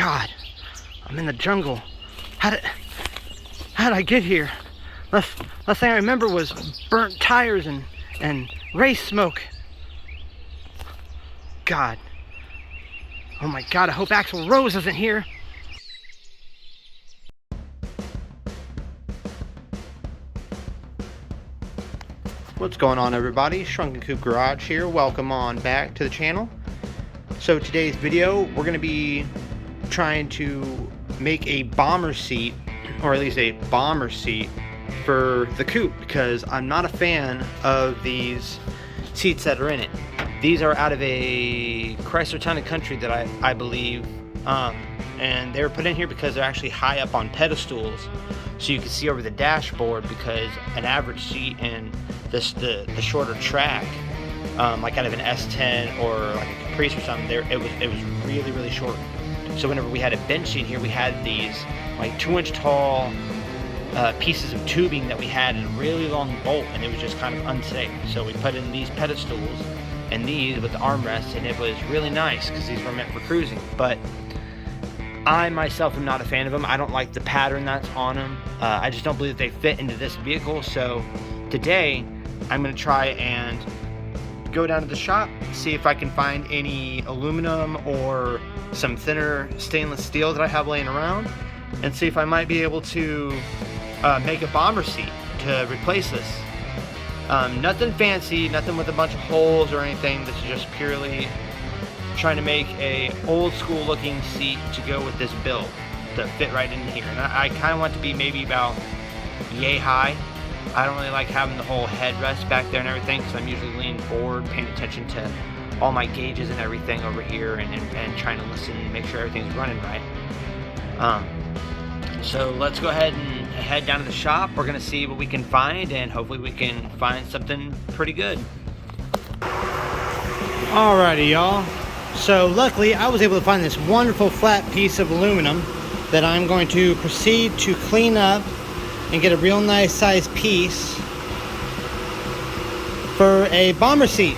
God, I'm in the jungle. How did I get here? Last thing I remember was burnt tires and race smoke. God. Oh my God, I hope Axl Rose isn't here. What's going on, everybody? Shrunken Coop Garage here. Welcome on back to the channel. So today's video, we're going to be trying to make a bomber seat, or at least a bomber seat for the coupe, because I'm not a fan of these seats that are in it. These are out of a Chrysler Town & Country that I believe, and they were put in here because they're actually high up on pedestals, so you can see over the dashboard, because an average seat in the shorter track, like out of an S10 or like a Caprice or something, it was really short. So whenever we had a bench seat here, we had these like 2-inch tall pieces of tubing that we had in a really long bolt, and it was just kind of unsafe. So we put in these pedestals and these with the armrests, and it was really nice because these were meant for cruising. But I myself am not a fan of them. I don't like the pattern that's on them. I just don't believe that they fit into this vehicle. So today I'm going to try and go down to the shop, see if I can find any aluminum or some thinner stainless steel that I have laying around, and see if I might be able to make a bomber seat to replace this. Nothing fancy, nothing with a bunch of holes or anything. This is just purely trying to make a old school looking seat to go with this build to fit right in here. And I kind of want it to be maybe about yay high. I don't really like having the whole headrest back there and everything, because I'm usually leaning forward, paying attention to all my gauges and everything over here, and trying to listen and make sure everything's running right. So let's go ahead and head down to the shop. We're gonna see what we can find, and hopefully we can find something pretty good. Alrighty, y'all. So luckily I was able to find this wonderful flat piece of aluminum that I'm going to proceed to clean up and get a real nice size piece for a bomber seat.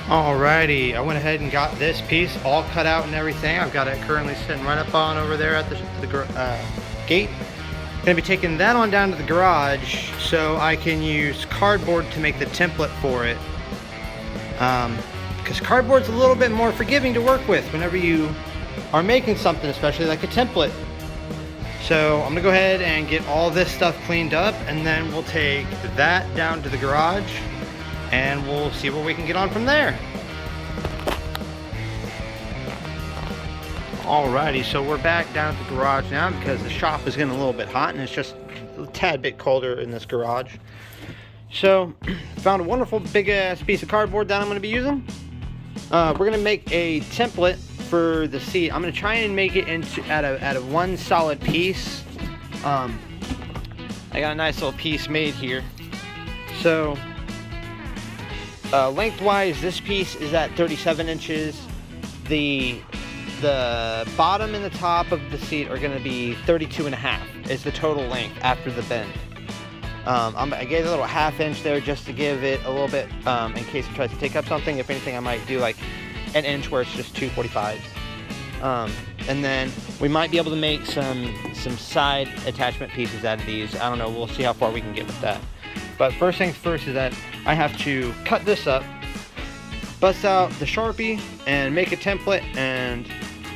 Alrighty, I went ahead and got this piece all cut out and everything. I've got it currently sitting right up on over there at the gate. Gonna be taking that on down to the garage so I can use cardboard to make the template for it. Because cardboard's a little bit more forgiving to work with whenever you are making something, especially like a template. So I'm gonna go ahead and get all this stuff cleaned up, and then we'll take that down to the garage and we'll see what we can get on from there. Alrighty, so we're back down at the garage now because the shop is getting a little bit hot and it's just a tad bit colder in this garage. So found a wonderful big ass piece of cardboard that I'm going to be using. We're going to make a template for the seat. I'm going to try and make it into out of one solid piece. I got a nice little piece made here. So lengthwise, this piece is at 37 inches. The bottom and the top of the seat are going to be 32.5 is the total length after the bend. I gave a little ½ inch there just to give it a little bit in case it tries to take up something. If anything, I might do like an inch where it's just 2/45. And then we might be able to make some side attachment pieces out of these. I don't know, we'll see how far we can get with that. But first things first is that I have to cut this up, bust out the Sharpie, and make a template, and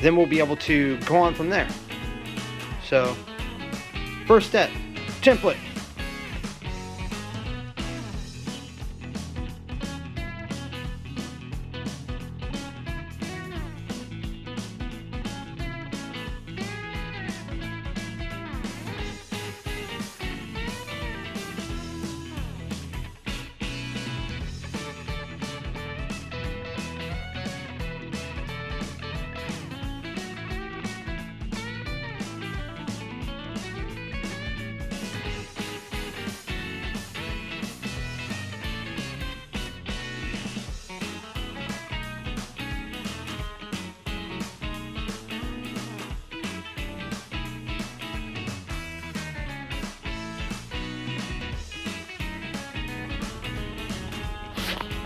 then we'll be able to go on from there. So first step, template.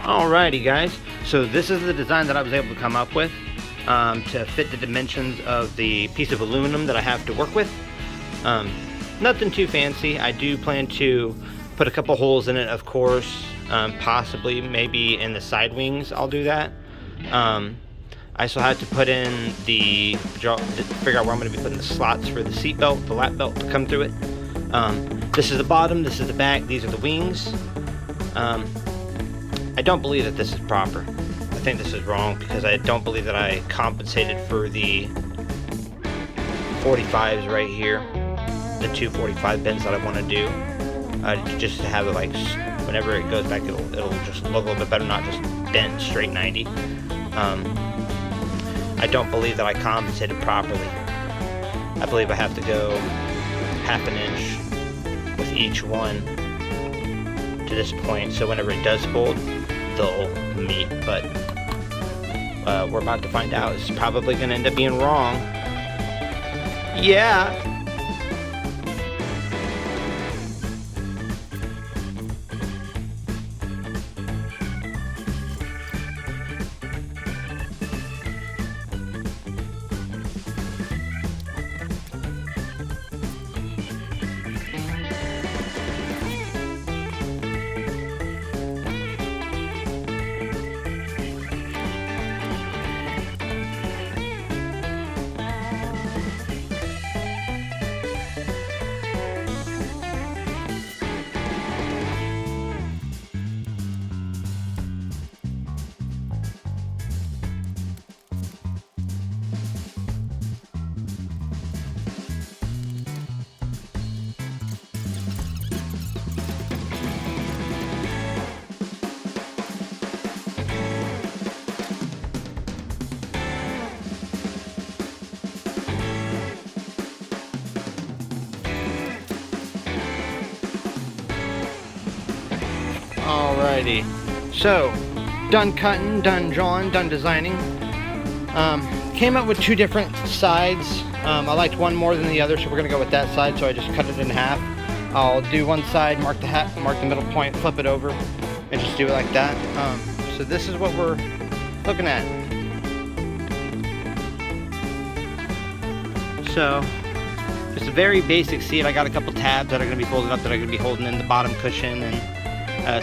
Alrighty guys, so this is the design that I was able to come up with. to fit the dimensions of the piece of aluminum that I have to work with. Nothing too fancy. I do plan to put a couple holes in it, of course. Possibly, maybe in the side wings, I'll do that. I still have to put in figure out where I'm going to be putting the slots for the seat belt, the lap belt to come through it. This is the bottom, this is the back, these are the wings. I don't believe that this is proper. I think this is wrong because I don't believe that I compensated for the 45s right here. The 245 bends that I want to do. Just to have it like, whenever it goes back, it'll just look a little bit better, not just bent straight 90. I don't believe that I compensated properly. I believe I have to go half an inch with each one to this point, so whenever it does fold, they'll meet. But we're about to find out. It's probably going to end up being wrong. Yeah. Alrighty, so done cutting, done drawing, done designing. Came up with two different sides. I liked one more than the other, so we're gonna go with that side. So I just cut it in half. I'll do one side, mark the middle point, flip it over, and just do it like that. So this is what we're looking at. So just a very basic seat. I got a couple tabs that are gonna be folded up that are gonna be holding in the bottom cushion, and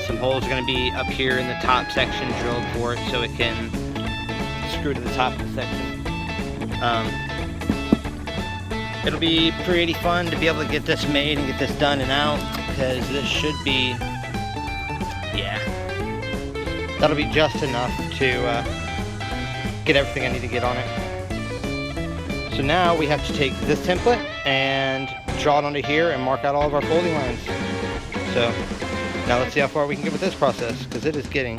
some holes are going to be up here in the top section drilled for it so it can screw to the top of the section. It'll be pretty fun to be able to get this made and get this done and out, because this should be, yeah, that'll be just enough to get everything I need to get on it. So now we have to take this template and draw it onto here and mark out all of our folding lines. So now let's see how far we can get with this process, because it is getting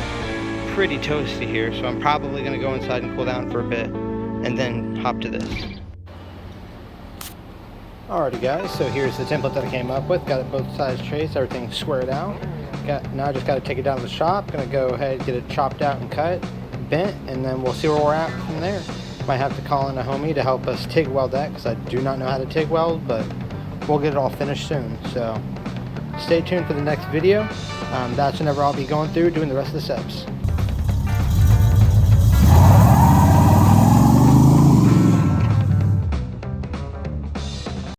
pretty toasty here. So I'm probably going to go inside and cool down for a bit and then hop to this. Alrighty guys, so here's the template that I came up with. Got it both sides traced, everything squared out. Now I just got to take it down to the shop. Going to go ahead and get it chopped out and cut, bent, and then we'll see where we're at from there. Might have to call in a homie to help us TIG weld that, because I do not know how to TIG weld, but we'll get it all finished soon. So stay tuned for the next video. That's whenever I'll be going through doing the rest of the steps.